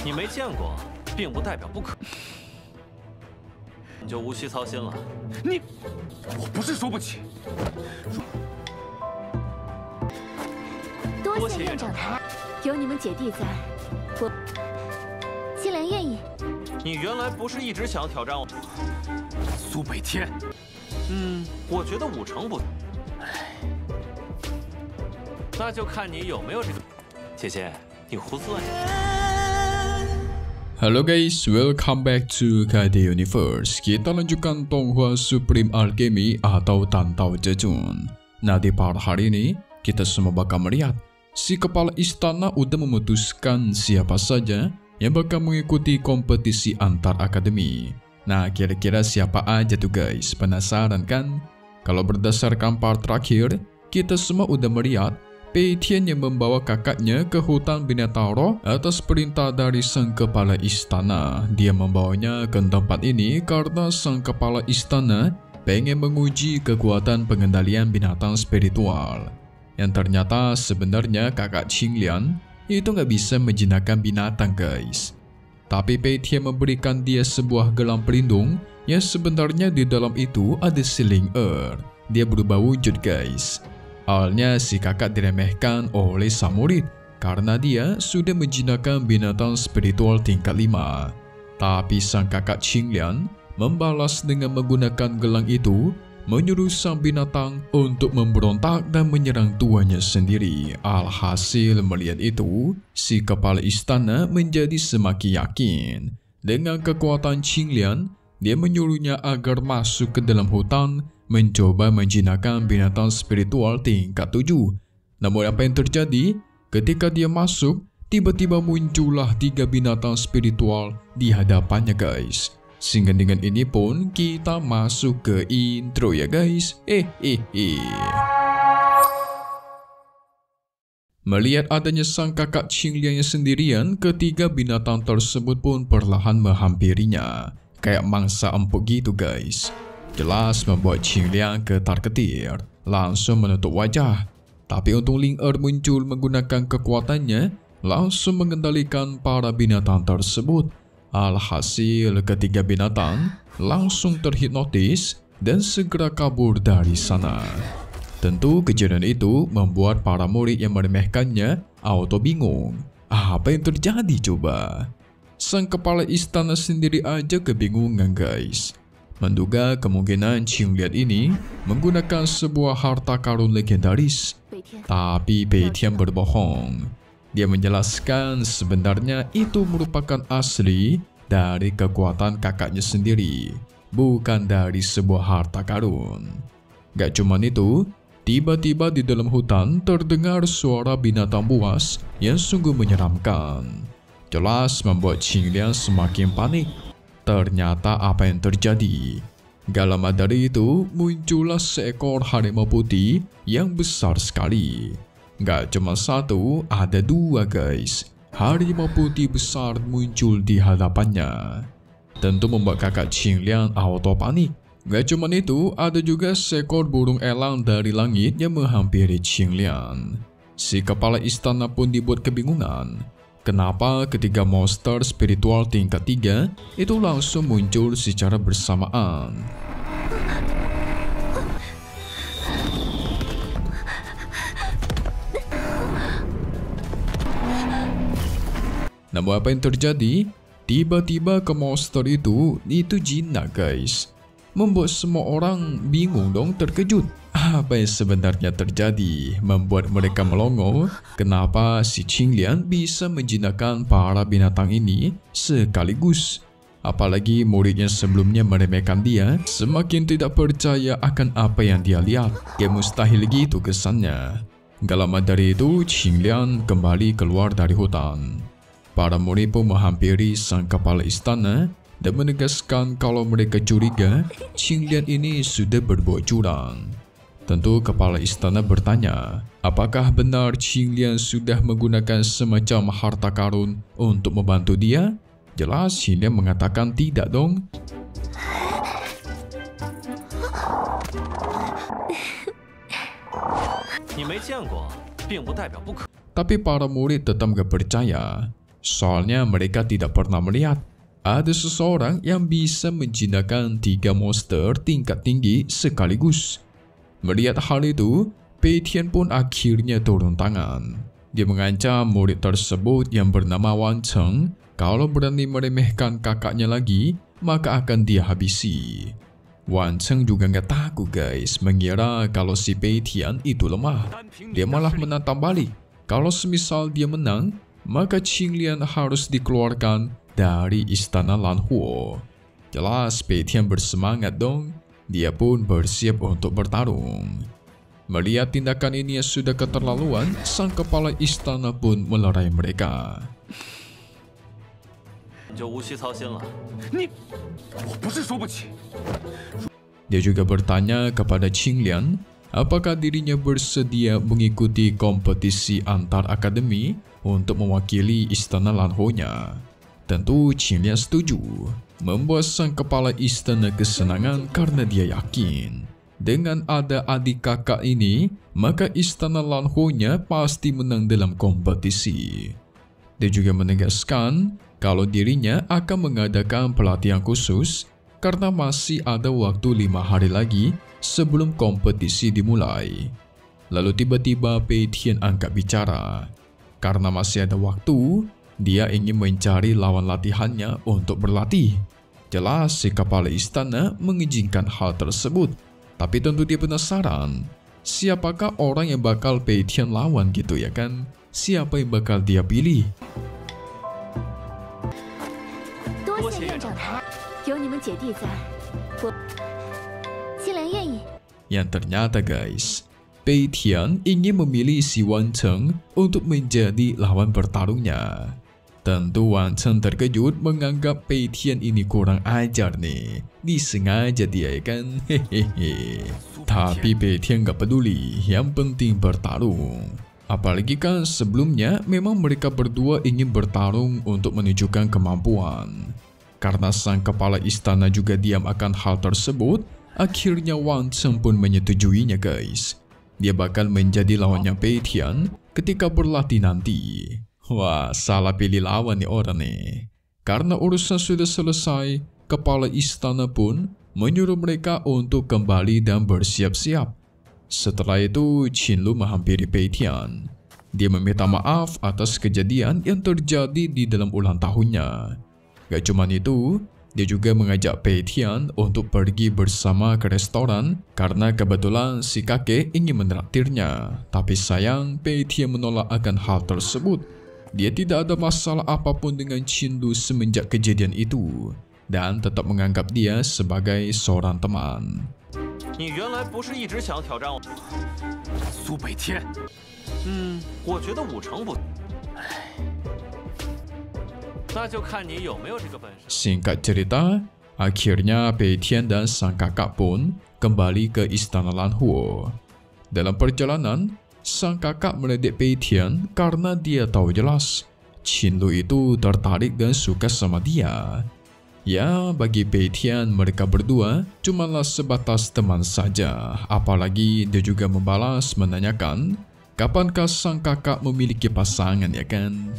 你没见过，并不代表不可。你就无需操心了。我不是说不起。多谢院长抬爱，有你们姐弟在，我青莲愿意。你原来不是一直想要挑战我？苏北天，我觉得5成不。那就看你有没有这个。姐姐，你胡思乱想。Halo guys, welcome back to KD Universe. Kita lanjutkan Tonghua Supreme Alchemy atau Tantau Jejun. Nah, di part hari ini, kita semua bakal melihat si kepala istana udah memutuskan siapa saja yang bakal mengikuti kompetisi antar akademi. Nah, kira-kira siapa aja tuh guys? Penasaran kan? Kalau berdasarkan part terakhir, kita semua udah melihat Pei Tian yang membawa kakaknya ke hutan binatang roh atas perintah dari sang kepala istana. Dia membawanya ke tempat ini karena sang kepala istana pengen menguji kekuatan pengendalian binatang spiritual. Yang ternyata sebenarnya kakak Qinglian itu nggak bisa menjinakkan binatang guys. Tapi Pei Tian memberikan dia sebuah gelang pelindung yang sebenarnya di dalam itu ada siling Dia berubah wujud guys. Awalnya si kakak diremehkan oleh sang murid karena dia sudah menjinakkan binatang spiritual tingkat 5. Tapi sang kakak Qinglian membalas dengan menggunakan gelang itu, menyuruh sang binatang untuk memberontak dan menyerang tuannya sendiri. Alhasil melihat itu, si kepala istana menjadi semakin yakin. Dengan kekuatan Qinglian, dia menyuruhnya agar masuk ke dalam hutan, mencoba menjinakkan binatang spiritual tingkat 7. Namun apa yang terjadi? Ketika dia masuk, tiba-tiba muncullah 3 binatang spiritual di hadapannya guys. Sehingga dengan ini pun kita masuk ke intro ya guys. Melihat adanya sang kakak Qinglian yang sendirian, ketiga binatang tersebut pun perlahan menghampirinya. Kayak mangsa empuk gitu guys. Jelas membuat Qinglian ketar-ketir, langsung menutup wajah. Tapi untung Ling muncul menggunakan kekuatannya, langsung mengendalikan para binatang tersebut. Alhasil ketiga binatang langsung terhipnotis dan segera kabur dari sana. Tentu kejadian itu membuat para murid yang meremehkannya auto bingung. Apa yang terjadi coba? Sang kepala istana sendiri aja kebingungan guys. Menduga kemungkinan Qinglian ini menggunakan sebuah harta karun legendaris. Tapi Pei Tian berbohong. Dia menjelaskan sebenarnya itu merupakan asli dari kekuatan kakaknya sendiri, bukan dari sebuah harta karun. Gak cuman itu, tiba-tiba di dalam hutan terdengar suara binatang buas yang sungguh menyeramkan. Jelas membuat Qinglian semakin panik. Ternyata apa yang terjadi? Gak lama dari itu muncullah seekor harimau putih yang besar sekali. Gak cuma satu, ada 2 guys. Harimau putih besar muncul di hadapannya. Tentu membuat kakak Qinglian auto panik. Gak cuma itu, ada juga seekor burung elang dari langit yang menghampiri Qinglian. Si kepala istana pun dibuat kebingungan. Kenapa ketiga monster spiritual tingkat 3 itu langsung muncul secara bersamaan? Namun apa yang terjadi? Tiba-tiba ke monster itu jinak guys. Membuat semua orang bingung dong, terkejut. Apa yang sebenarnya terjadi? Membuat mereka melongo. Kenapa si Qinglian bisa menjinakkan para binatang ini sekaligus? Apalagi muridnya sebelumnya meremehkan dia, semakin tidak percaya akan apa yang dia lihat. Kayak mustahil gitu kesannya. Gak lama dari itu, Qinglian kembali keluar dari hutan. Para murid pun menghampiri sang kepala istana dan menegaskan kalau mereka curiga Qinglian ini sudah berbuat curang. Tentu kepala istana bertanya, apakah benar Qinglian sudah menggunakan semacam harta karun untuk membantu dia? Jelas Qinglian mengatakan tidak dong. Tapi para murid tetap gak percaya. Soalnya mereka tidak pernah melihat ada seseorang yang bisa menjinakkan 3 monster tingkat tinggi sekaligus. Melihat hal itu, Pei Tian pun akhirnya turun tangan. Dia mengancam murid tersebut yang bernama Wan Cheng, kalau berani meremehkan kakaknya lagi, maka akan dia habisi. Wan Cheng juga nggak takut guys, mengira kalau si Pei Tian itu lemah. Dia malah menantang balik. Kalau semisal dia menang, maka Qinglian harus dikeluarkan dari istana Lanhuo. Jelas Pei Tian bersemangat dong. Dia pun bersiap untuk bertarung. Melihat tindakan ini yang sudah keterlaluan, sang kepala istana pun melerai mereka. 就无需操心了。我不是说不起。 Dia juga bertanya kepada Qinglian, apakah dirinya bersedia mengikuti kompetisi antar akademi untuk mewakili istana Lanhuo-nya. Tentu Qinglian setuju, membuat sang kepala istana kesenangan karena dia yakin dengan ada adik kakak ini, maka istana Lanhuo-nya pasti menang dalam kompetisi. Dia juga menegaskan kalau dirinya akan mengadakan pelatihan khusus karena masih ada waktu 5 hari lagi sebelum kompetisi dimulai. Lalu tiba-tiba Pei Tian angkat bicara. Karena masih ada waktu, dia ingin mencari lawan latihannya untuk berlatih. Jelas si kepala istana mengizinkan hal tersebut. Tapi tentu dia penasaran, siapakah orang yang bakal Pei Tian lawan gitu ya kan? Siapa yang bakal dia pilih? 多谢院长抬爱，有你们姐弟在，我青莲愿意。 Yang ternyata guys, Pei Tian ingin memilih si Wan Cheng untuk menjadi lawan bertarungnya. Tentu Wan Cheng terkejut menganggap Pei Tian ini kurang ajar nih. Disengaja dia ya kan? Hehehe. Tapi Pei Tian gak peduli, yang penting bertarung. Apalagi kan sebelumnya memang mereka berdua ingin bertarung untuk menunjukkan kemampuan. Karena sang kepala istana juga diam akan hal tersebut, akhirnya Wan Cheng pun menyetujuinya guys. Dia bakal menjadi lawannya Pei Tian ketika berlatih nanti. Wah, salah pilih lawan nih orang nih. Karena urusan sudah selesai, kepala istana pun menyuruh mereka untuk kembali dan bersiap-siap. Setelah itu, Qinlu menghampiri Pei Tian. Dia meminta maaf atas kejadian yang terjadi di dalam ulang tahunnya. Gak cuma itu, dia juga mengajak Pei Tian untuk pergi bersama ke restoran karena kebetulan si kakek ingin menraktirnya. Tapi sayang, Pei Tian menolak akan hal tersebut. Dia tidak ada masalah apapun dengan Qinlu semenjak kejadian itu dan tetap menganggap dia sebagai seorang teman. 你原来不是一直想要挑战我？苏北天，我觉得5成不。那就看你有没有这个本事。 Singkat cerita, akhirnya Pei Tian dan sang kakak pun kembali ke istana Lanhuo. Dalam perjalanan, sang kakak meledek Pei Tian karena dia tahu jelas Qinlu itu tertarik dan suka sama dia. Ya, bagi Pei Tian mereka berdua cumalah sebatas teman saja. Apalagi dia juga membalas menanyakan kapankah sang kakak memiliki pasangan ya kan?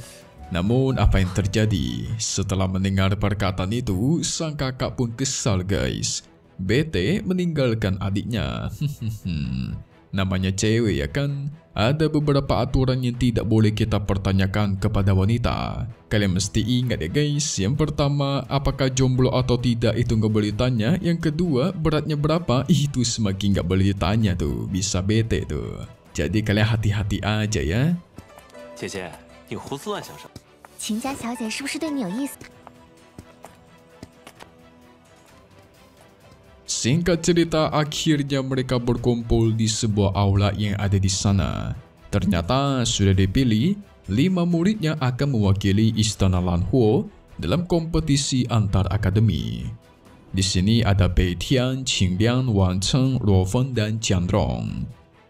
Namun apa yang terjadi? Setelah mendengar perkataan itu, sang kakak pun kesal guys. Bete meninggalkan adiknya. Namanya cewek ya kan? Ada beberapa aturan yang tidak boleh kita pertanyakan kepada wanita. Kalian mesti ingat ya guys. Yang pertama, apakah jomblo atau tidak itu nggak boleh ditanya. Yang kedua, beratnya berapa itu semakin nggak boleh ditanya tuh. Bisa bete tuh. Jadi kalian hati-hati aja ya. 姐姐，你胡思乱想什么？ 秦家小姐是不是对你有意思？ Singkat cerita, akhirnya mereka berkumpul di sebuah aula yang ada di sana. Ternyata sudah dipilih 5 murid yang akan mewakili istana Lanhuo dalam kompetisi antar akademi. Di sini ada Pei Tian, Qinglian, Wan Cheng, Luo Feng, dan Jian Rong.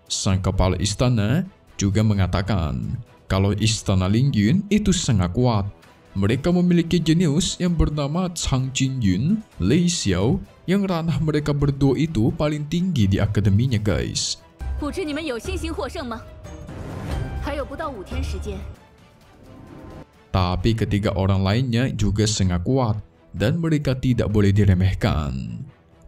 Sang kepala istana juga mengatakan kalau istana Lingyun itu sangat kuat. Mereka memiliki jenius yang bernama Chang Jinyun, Lei Xiao, yang ranah mereka berdua itu paling tinggi di akademinya guys. 不知你们有信心获胜吗？还有不到5天时间。Tapi ketiga orang lainnya juga sangat kuat dan mereka tidak boleh diremehkan.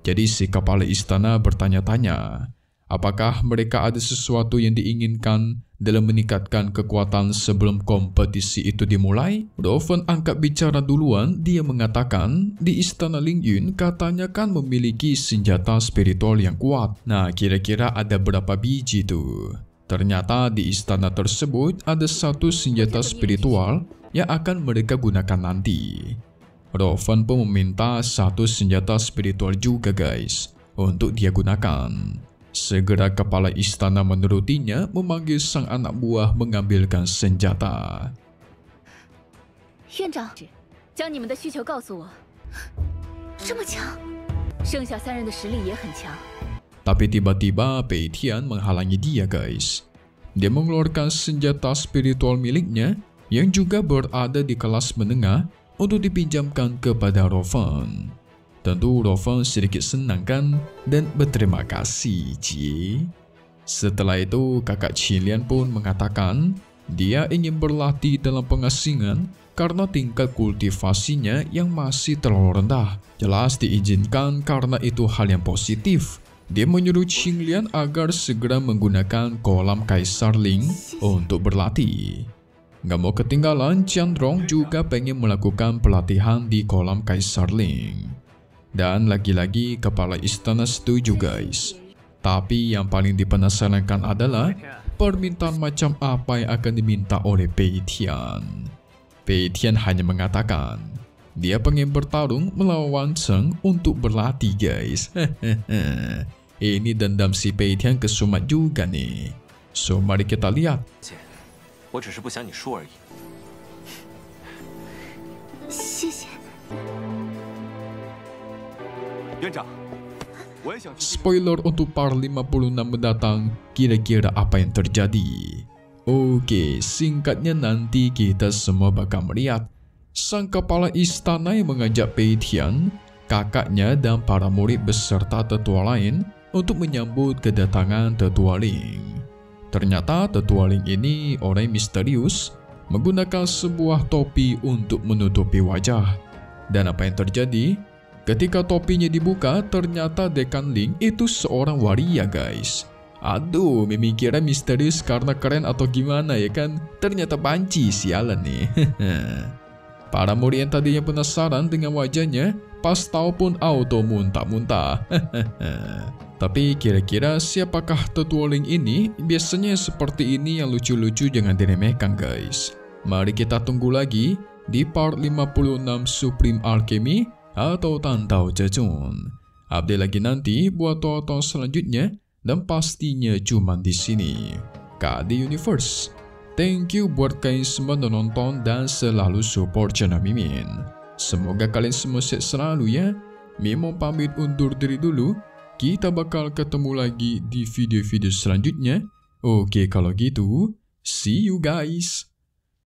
Jadi si kepala istana bertanya-tanya, apakah mereka ada sesuatu yang diinginkan dalam meningkatkan kekuatan sebelum kompetisi itu dimulai? Rofen angkat bicara duluan. Dia mengatakan di istana Ling Yun katanya kan memiliki senjata spiritual yang kuat. Nah, kira-kira ada berapa biji tuh? Ternyata di istana tersebut ada satu senjata spiritual yang akan mereka gunakan nanti. Rofen pun meminta satu senjata spiritual juga guys untuk dia gunakan. Segera kepala istana menurutinya memanggil sang anak buah mengambilkan senjata. 院长，将你们的需求告诉我。这么强，剩下3人的实力也很强。 Tapi tiba-tiba Pei Tian menghalangi dia guys. Dia mengeluarkan senjata spiritual miliknya yang juga berada di kelas menengah untuk dipinjamkan kepada Rofen. Tentu Rofen sedikit senang kan dan berterima kasih Ji. Setelah itu kakak Qilian pun mengatakan dia ingin berlatih dalam pengasingan karena tingkat kultivasinya yang masih terlalu rendah. Jelas diizinkan karena itu hal yang positif. Dia menyuruh Qilian agar segera menggunakan kolam Kaisar Ling untuk berlatih. Gak mau ketinggalan, Qianrong juga pengen melakukan pelatihan di kolam Kaisar Ling. Dan lagi-lagi kepala istana setuju guys. Tapi yang paling dipenasarankan adalah permintaan macam apa yang akan diminta oleh Pei Tian. Pei Tian hanya mengatakan dia pengen bertarung melawan Cheng untuk berlatih guys. Ini dendam si Pei Tian ke Sumat juga nih. So mari kita lihat. 我只是不想你输而已。谢谢。院长，我也想去。 Spoiler untuk part 56 mendatang, kira-kira apa yang terjadi? Oke, singkatnya nanti kita semua bakal melihat sang kepala istana yang mengajak Pei Tian, kakaknya dan para murid beserta tetua lain untuk menyambut kedatangan Tetua Ling. Ternyata Tetua Ling ini orang misterius, menggunakan sebuah topi untuk menutupi wajah. Dan apa yang terjadi? Ketika topinya dibuka, ternyata Dekan Ling itu seorang waria guys. Aduh, memikirnya misterius karena keren atau gimana ya kan? Ternyata banci, sialan nih. Para murid yang tadinya penasaran dengan wajahnya, pas tahu pun auto muntah-muntah. Tapi kira-kira siapakah Tetua Ling ini? Biasanya seperti ini yang lucu-lucu jangan diremehkan guys. Mari kita tunggu lagi di part 56 Supreme Alchemy atau Tantau Zhezhun. Update lagi nanti buat tonton selanjutnya dan pastinya cuma di sini. KD Universe. Thank you buat kalian semua yang nonton dan selalu support channel Mimin. Semoga kalian semua sehat selalu ya. Mimin pamit undur diri dulu. Kita bakal ketemu lagi di video-video selanjutnya. Oke, kalau gitu, see you guys.